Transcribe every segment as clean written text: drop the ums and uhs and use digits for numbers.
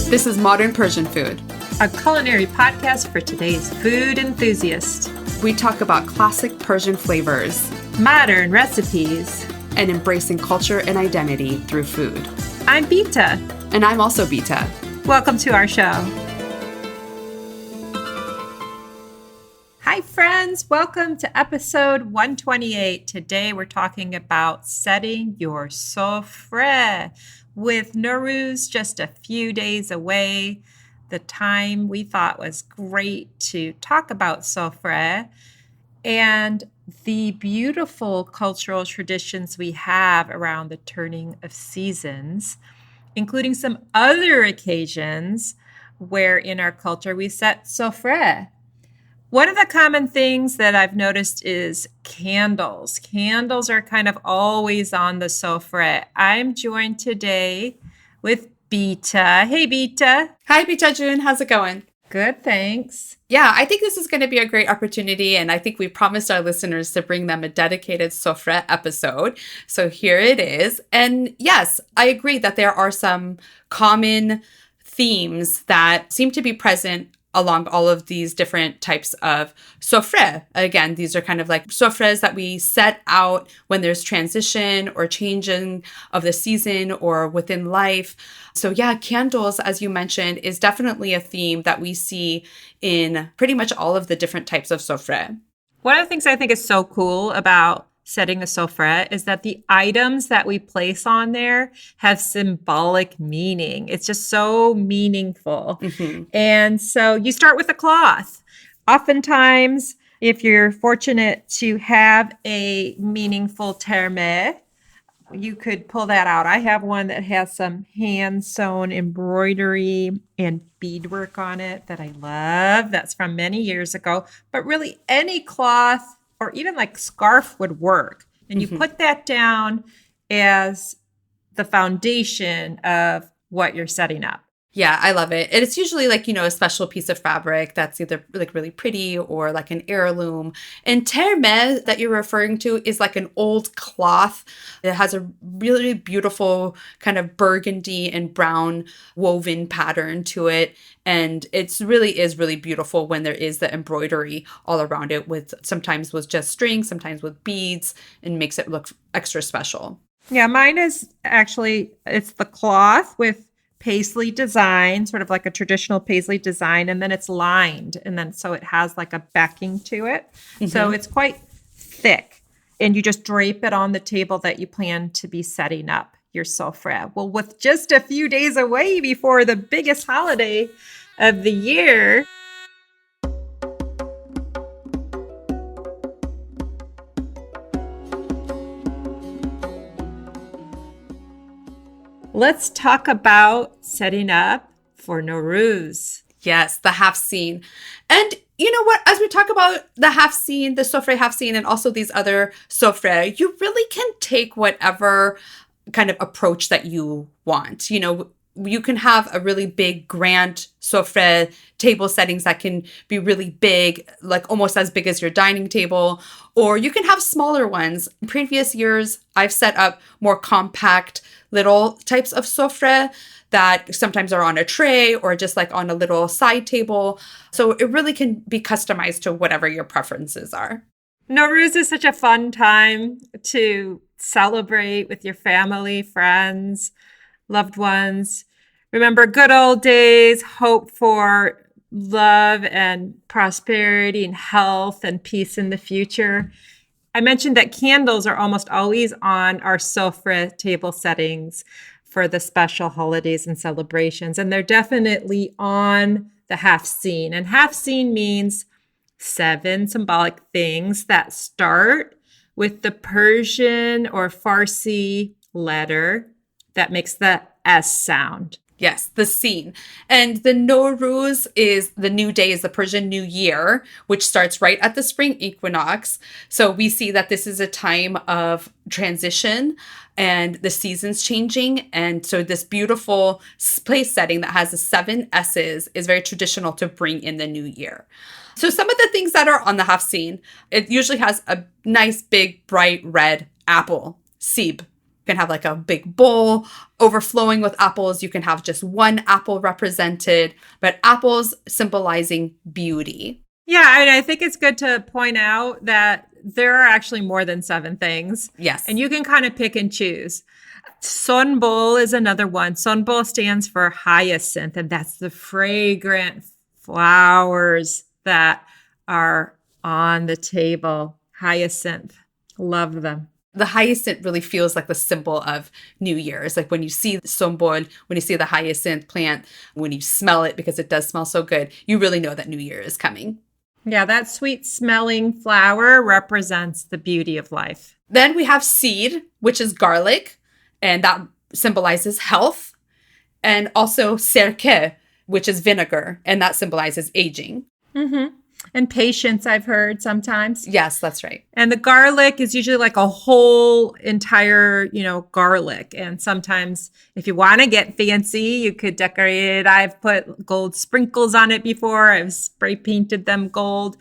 This is Modern Persian Food, a culinary podcast for today's food enthusiast. We talk about classic Persian flavors, modern recipes, and embracing culture and identity through food. I'm Bita. And I'm also Bita. Welcome to our show. Hi, friends. Welcome to episode 128. Today, we're talking about setting your sofreh. With Norouz just a few days away, the time we thought was great to talk about sofreh and the beautiful cultural traditions we have around the turning of seasons, including some other occasions where in our culture we set sofreh. One of the common things that I've noticed is candles. Candles are kind of always on the sofreh. I'm joined today with Bita. Hey, Bita. Hi, Bita June. How's it going? Good, thanks. Yeah, I think this is going to be a great opportunity, and I think we promised our listeners to bring them a dedicated sofreh episode. So here it is. And yes, I agree that there are some common themes that seem to be present along all of these different types of sofreh. Again, these are kind of like sofrehs that we set out when there's transition or changing of the season or within life. So yeah, candles, as you mentioned, is definitely a theme that we see in pretty much all of the different types of sofreh. One of the things I think is so cool about setting a sofreh is that the items that we place on there have symbolic meaning. It's just so meaningful. Mm-hmm. And so you start with a cloth. Oftentimes, if you're fortunate to have a meaningful termeh, you could pull that out. I have one that has some hand-sewn embroidery and beadwork on it that I love. That's from many years ago. But really, any cloth or even like scarf would work. And you put that down as the foundation of what you're setting up. Yeah, I love it. And it's usually like, a special piece of fabric that's either like really pretty or like an heirloom. And termeh that you're referring to is like an old cloth. It has a really beautiful kind of burgundy and brown woven pattern to it. And it's really is really beautiful when there is the embroidery all around it with sometimes with just strings, sometimes with beads, and makes it look extra special. Yeah, mine is actually, it's the cloth with paisley design, sort of like a traditional paisley design, and then it's lined, and then so it has like a backing to it. Mm-hmm. So it's quite thick, and you just drape it on the table that you plan to be setting up your sofreh. Well, with just a few days away before the biggest holiday of the year, let's talk about setting up for Norouz. Yes, the haftsin. And you know what? As we talk about the haftsin, the sofreh haftsin, and also these other sofreh, you really can take whatever kind of approach that you want. You can have a really big, grand sofreh table settings that can be really big, like almost as big as your dining table, or you can have smaller ones. In previous years, I've set up more compact little types of sofreh that sometimes are on a tray or just like on a little side table. So it really can be customized to whatever your preferences are. Norouz is such a fun time to celebrate with your family, friends, loved ones. Remember good old days, hope for love and prosperity and health and peace in the future. I mentioned that candles are almost always on our sofreh table settings for the special holidays and celebrations. And they're definitely on the haftsin. And haftsin means 7 symbolic things that start with the Persian or Farsi letter that makes the S sound. Yes, the scene. And the Norouz is the new day, is the Persian New Year, which starts right at the spring equinox. So we see that this is a time of transition and the seasons changing. And so this beautiful place setting that has the 7 S's is very traditional to bring in the new year. So some of the things that are on the haftsin, it usually has a nice, big, bright red apple, sib. You can have like a big bowl overflowing with apples. You can have just one apple represented, but apples symbolizing beauty. Yeah, and I think it's good to point out that there are actually more than 7 things. Yes. And you can kind of pick and choose. Sonbol is another one. Sonbol stands for hyacinth, and that's the fragrant flowers that are on the table. Hyacinth. Love them. The hyacinth really feels like the symbol of New Year. It's like when you see the sonbol, when you see the hyacinth plant, when you smell it, because it does smell so good, you really know that New Year is coming. Yeah, that sweet smelling flower represents the beauty of life. Then we have seed, which is garlic, and that symbolizes health. And also serke, which is vinegar, and that symbolizes aging. Mm-hmm. And patience, I've heard sometimes. Yes, that's right. And the garlic is usually like a whole entire, garlic. And sometimes if you want to get fancy, you could decorate it. I've put gold sprinkles on it before. I've spray painted them gold.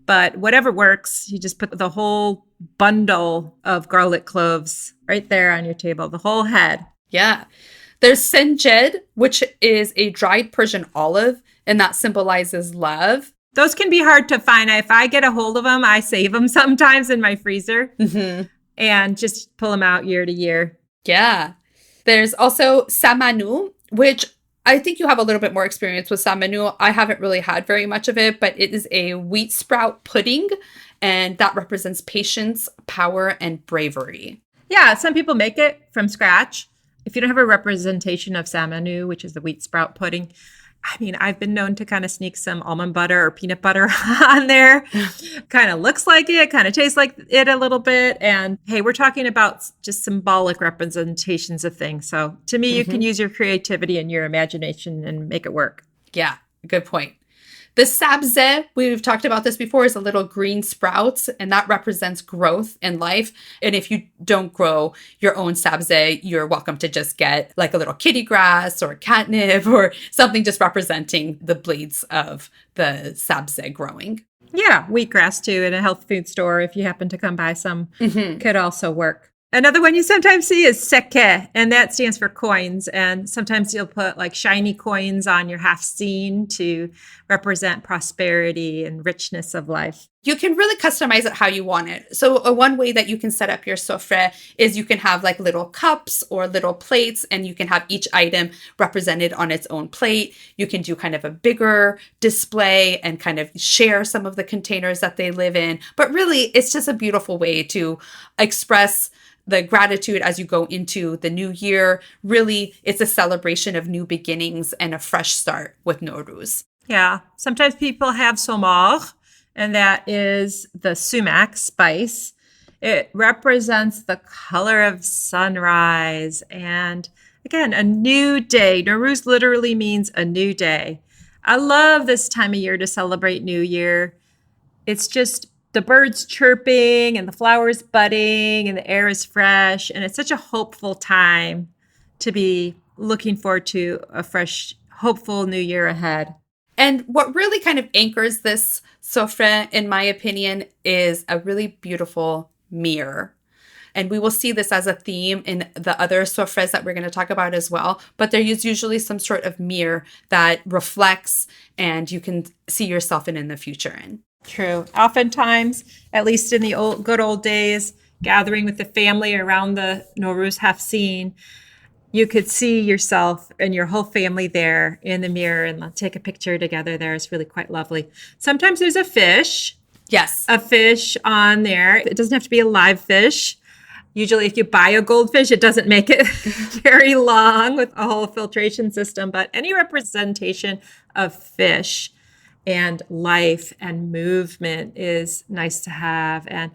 But whatever works, you just put the whole bundle of garlic cloves right there on your table, the whole head. Yeah. There's senjed, which is a dried Persian olive, and that symbolizes love. Those can be hard to find. If I get a hold of them, I save them sometimes in my freezer and just pull them out year to year. Yeah. There's also samanu, which I think you have a little bit more experience with samanu. I haven't really had very much of it, but it is a wheat sprout pudding, and that represents patience, power, and bravery. Yeah, some people make it from scratch. If you don't have a representation of samanu, which is the wheat sprout pudding, I've been known to kind of sneak some almond butter or peanut butter on there. Kind of looks like it, kind of tastes like it a little bit. And hey, we're talking about just symbolic representations of things. So to me, you can use your creativity and your imagination and make it work. Yeah, good point. The sabze, we've talked about this before, is a little green sprouts, and that represents growth in life. And if you don't grow your own sabze, you're welcome to just get like a little kitty grass or catnip or something just representing the blades of the sabze growing. Yeah, wheatgrass too in a health food store. If you happen to come by some, could also work. Another one you sometimes see is seke, and that stands for coins. And sometimes you'll put like shiny coins on your haftsin to represent prosperity and richness of life. You can really customize it how you want it. So one way that you can set up your sofreh is you can have like little cups or little plates, and you can have each item represented on its own plate. You can do kind of a bigger display and kind of share some of the containers that they live in. But really, it's just a beautiful way to express the gratitude as you go into the new year. Really, it's a celebration of new beginnings and a fresh start with Norouz. Yeah. Sometimes people have somar, and that is the sumac spice. It represents the color of sunrise and, again, a new day. Norouz literally means a new day. I love this time of year to celebrate New Year. It's just the birds chirping and the flowers budding and the air is fresh. And it's such a hopeful time to be looking forward to a fresh, hopeful new year ahead. And what really kind of anchors this sofreh, in my opinion, is a really beautiful mirror. And we will see this as a theme in the other sofrehs that we're going to talk about as well. But there is usually some sort of mirror that reflects and you can see yourself in the future in. True. Oftentimes, at least in the good old days, gathering with the family around the Norouz haftsin, you could see yourself and your whole family there in the mirror and take a picture together there. It's really quite lovely. Sometimes there's a fish. Yes. A fish on there. It doesn't have to be a live fish. Usually if you buy a goldfish, it doesn't make it very long with a whole filtration system, but any representation of fish and life and movement is nice to have. And,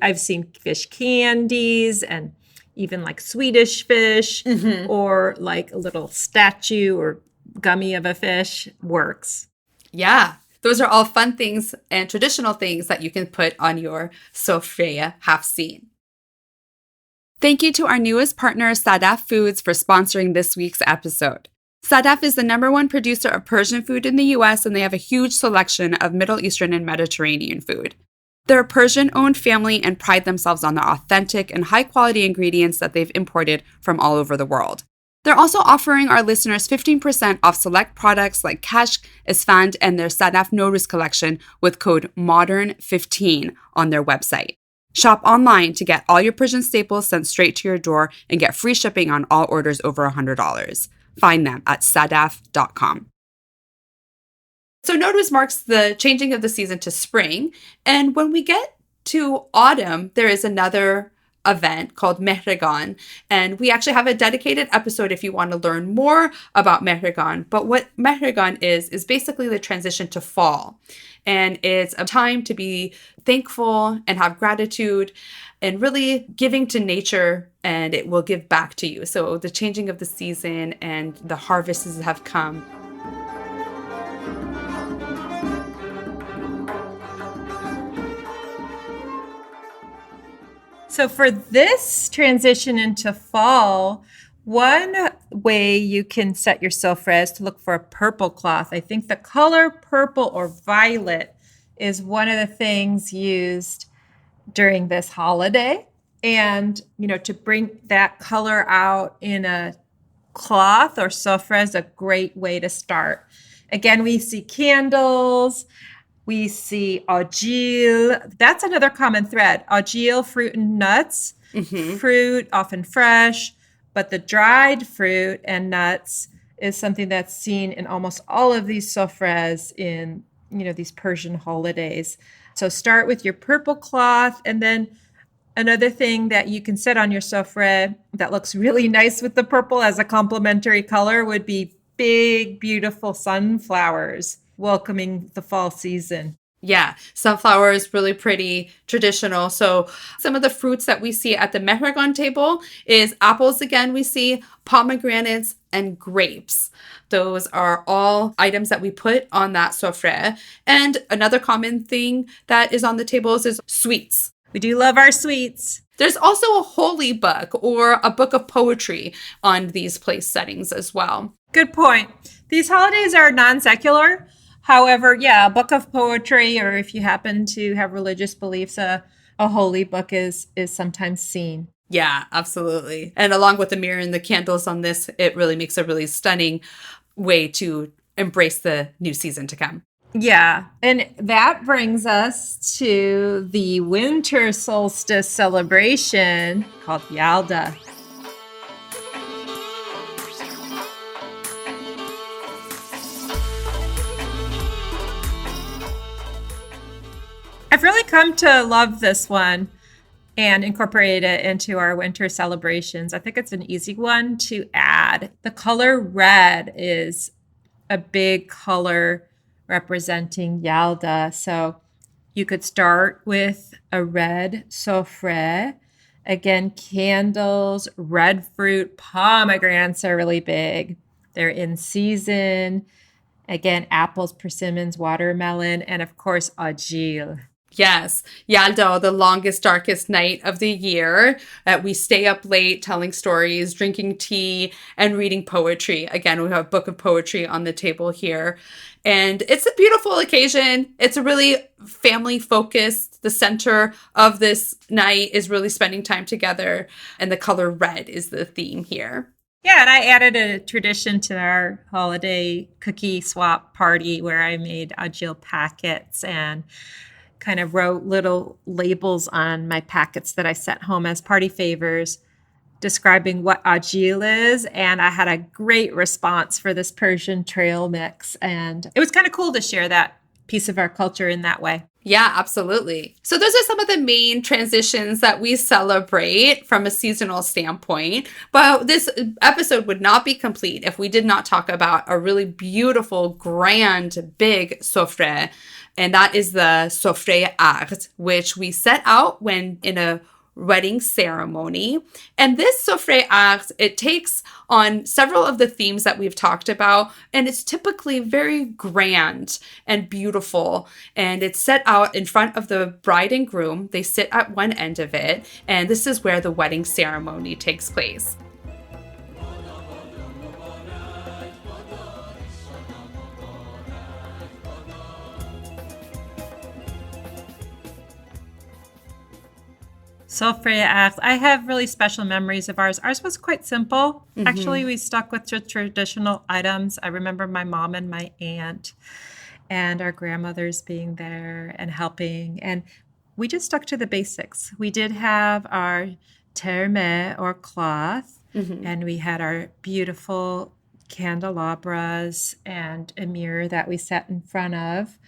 I've seen fish candies and even like Swedish fish or like a little statue or gummy of a fish works. Yeah. Those are all fun things and traditional things that you can put on your sofreh haftsin. Thank you to our newest partner, Sadaf Foods, for sponsoring this week's episode. Sadaf is the #1 producer of Persian food in the U.S., and they have a huge selection of Middle Eastern and Mediterranean food. They're a Persian-owned family and pride themselves on their authentic and high-quality ingredients that they've imported from all over the world. They're also offering our listeners 15% off select products like kashk, isfand, and their Sadaf Norouz collection with code MODERN15 on their website. Shop online to get all your Persian staples sent straight to your door and get free shipping on all orders over $100. Find them at sadaf.com. So Norouz marks the changing of the season to spring. And when we get to autumn, there is another event called Mehregan. And we actually have a dedicated episode if you want to learn more about Mehregan. But what Mehregan is basically the transition to fall. And it's a time to be thankful and have gratitude and really giving to nature, and it will give back to you. So the changing of the season and the harvests have come. So for this transition into fall, one way you can set your sofreh is to look for a purple cloth. I think the color purple or violet is one of the things used during this holiday. And, to bring that color out in a cloth or sofreh is a great way to start. Again, we see candles. We see aghd. That's another common thread. Aghd, fruit and nuts. Mm-hmm. Fruit, often fresh, but the dried fruit and nuts is something that's seen in almost all of these sofrehs in, these Persian holidays. So start with your purple cloth, and then another thing that you can set on your sofreh that looks really nice with the purple as a complementary color would be big, beautiful sunflowers welcoming the fall season. Yeah, sunflower is really pretty traditional. So some of the fruits that we see at the Mehregan table is apples again, we see pomegranates and grapes. Those are all items that we put on that sofreh. And another common thing that is on the tables is sweets. We do love our sweets. There's also a holy book or a book of poetry on these place settings as well. Good point. These holidays are non-secular. However, a book of poetry, or if you happen to have religious beliefs, a holy book is sometimes seen. Yeah, absolutely. And along with the mirror and the candles on this, it really makes a really stunning way to embrace the new season to come. Yeah, and that brings us to the winter solstice celebration called Yalda. I've really come to love this one and incorporate it into our winter celebrations. I think it's an easy one to add. The color red is a big color representing Yalda. So you could start with a red sofreh. Again, candles, red fruit, pomegranates are really big. They're in season. Again, apples, persimmons, watermelon, and of course, aghd. Yes, Yalda, the longest, darkest night of the year. We stay up late telling stories, drinking tea, and reading poetry. Again, we have a book of poetry on the table here. And it's a beautiful occasion. It's a really family focused. The center of this night is really spending time together. And the color red is the theme here. Yeah, and I added a tradition to our holiday cookie swap party where I made aghd packets and kind of wrote little labels on my packets that I sent home as party favors describing what aghd is. And I had a great response for this Persian trail mix. And it was kind of cool to share that piece of our culture in that way. Yeah, absolutely. So those are some of the main transitions that we celebrate from a seasonal standpoint. But this episode would not be complete if we did not talk about a really beautiful, grand, big sofreh. And that is the sofreh aghd, which we set out when in a wedding ceremony. And this sofreh aghd, it takes on several of the themes that we've talked about, and it's typically very grand and beautiful. And it's set out in front of the bride and groom. They sit at one end of it, and this is where the wedding ceremony takes place. Sofreh, aghd. I have really special memories of ours. Ours was quite simple. Actually, we stuck with the traditional items. I remember my mom and my aunt and our grandmothers being there and helping. And we just stuck to the basics. We did have our terme or cloth, and we had our beautiful candelabras and a mirror that we sat in front of.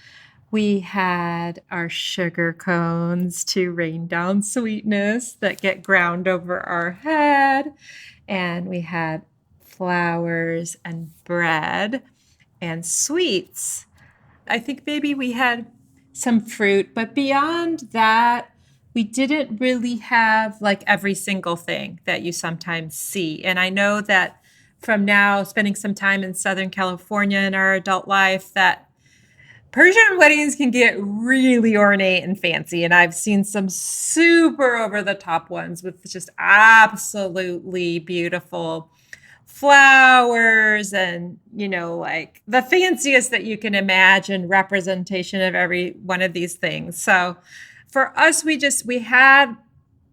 We had our sugar cones to rain down sweetness that get ground over our head. And we had flowers and bread and sweets. I think maybe we had some fruit, but beyond that, we didn't really have like every single thing that you sometimes see. And I know that from now spending some time in Southern California in our adult life, that Persian weddings can get really ornate and fancy. And I've seen some super over the top ones with just absolutely beautiful flowers and, like the fanciest that you can imagine representation of every one of these things. So for us, we had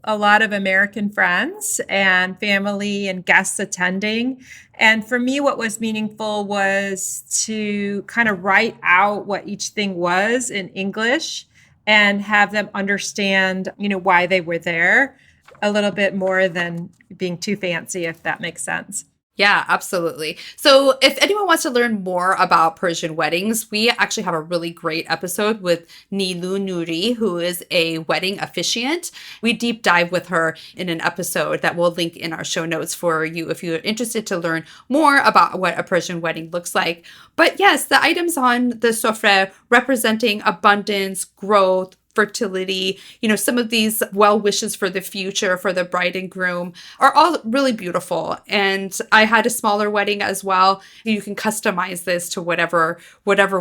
a lot of American friends and family and guests attending. And for me, what was meaningful was to kind of write out what each thing was in English and have them understand, why they were there a little bit more than being too fancy, if that makes sense. Yeah, absolutely. So if anyone wants to learn more about Persian weddings, we actually have a really great episode with Nilou, who is a wedding officiant. We deep dive with her in an episode that we'll link in our show notes for you if you're interested to learn more about what a Persian wedding looks like. But yes, the items on the sofreh representing abundance, growth, fertility, some of these well wishes for the future for the bride and groom are all really beautiful. And I had a smaller wedding as well. You can customize this to whatever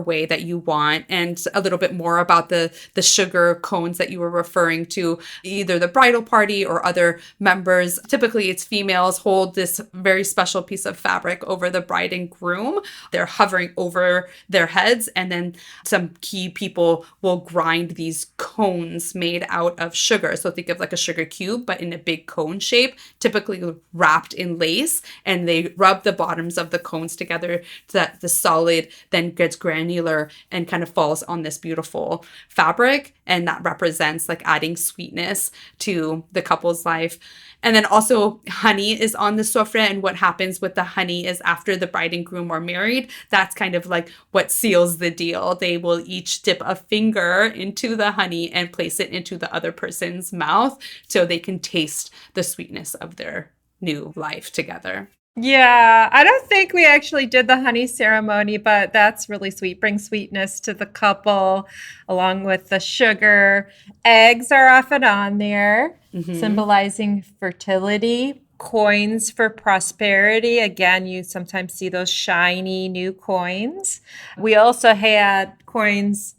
way that you want. And a little bit more about the sugar cones that you were referring to, either the bridal party or other members. Typically it's females hold this very special piece of fabric over the bride and groom. They're hovering over their heads, and then some key people will grind these cones made out of sugar. So think of like a sugar cube, but in a big cone shape, typically wrapped in lace. And they rub the bottoms of the cones together so that the solid then gets granular and kind of falls on this beautiful fabric. And that represents like adding sweetness to the couple's life. And then also honey is on the sofreh, and what happens with the honey is after the bride and groom are married, that's kind of like what seals the deal. They will each dip a finger into the honey and place it into the other person's mouth so they can taste the sweetness of their new life together. Yeah, I don't think we actually did the honey ceremony, but that's really sweet. Brings sweetness to the couple along with the sugar. Eggs are often on there, symbolizing fertility. Coins for prosperity. Again, you sometimes see those shiny new coins. We also had coins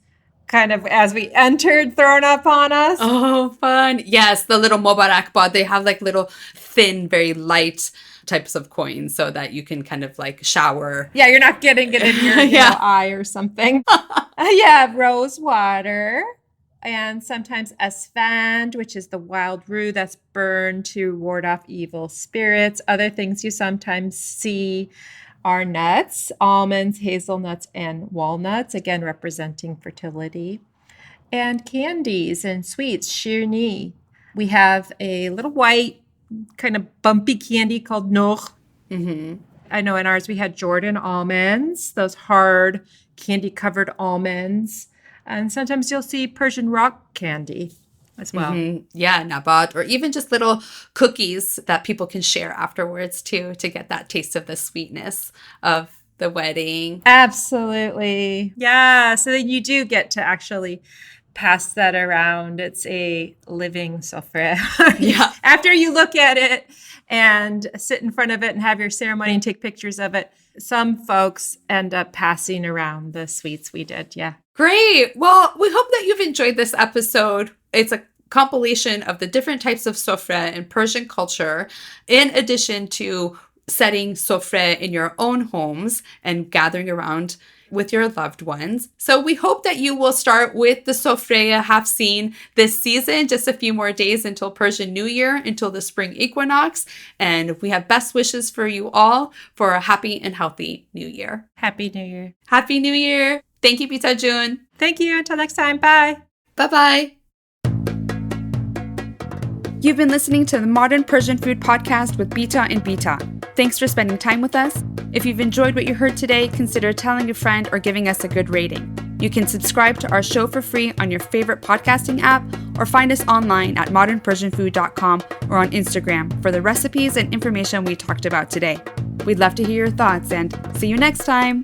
kind of as we entered thrown up on us. Oh, fun. Yes, the little Mubarak bod. They have like little thin, very light types of coins so that you can kind of like shower. Yeah, you're not getting it in your eye or something. Rose water. And sometimes esfand, which is the wild rue that's burned to ward off evil spirits. Other things you sometimes see are nuts, almonds, hazelnuts, and walnuts, again representing fertility. And candies and sweets, shirni. We have a little white kind of bumpy candy called Norouz. I know in ours we had Jordan almonds, those hard candy-covered almonds. And sometimes you'll see Persian rock candy as well. Yeah, nabat, or even just little cookies that people can share afterwards too, to get that taste of the sweetness of the wedding. Absolutely. Yeah, so then you do get to actually pass that around. It's a living sofreh. Yeah. After you look at it and sit in front of it and have your ceremony and take pictures of it, some folks end up passing around the sweets we did. Yeah. Great. Well, we hope that you've enjoyed this episode. It's a compilation of the different types of sofreh in Persian culture, in addition to setting sofreh in your own homes and gathering around with your loved ones. So we hope that you will start with the Sofreh haftsin this season, just a few more days until Persian New Year, until the spring equinox. And we have best wishes for you all for a happy and healthy New Year. Happy New Year. Happy New Year. Thank you, Bita June. Thank you. Until next time. Bye. Bye-bye. You've been listening to the Modern Persian Food Podcast with Bita and Beata. Thanks for spending time with us. If you've enjoyed what you heard today, consider telling a friend or giving us a good rating. You can subscribe to our show for free on your favorite podcasting app or find us online at modernpersianfood.com or on Instagram for the recipes and information we talked about today. We'd love to hear your thoughts and see you next time.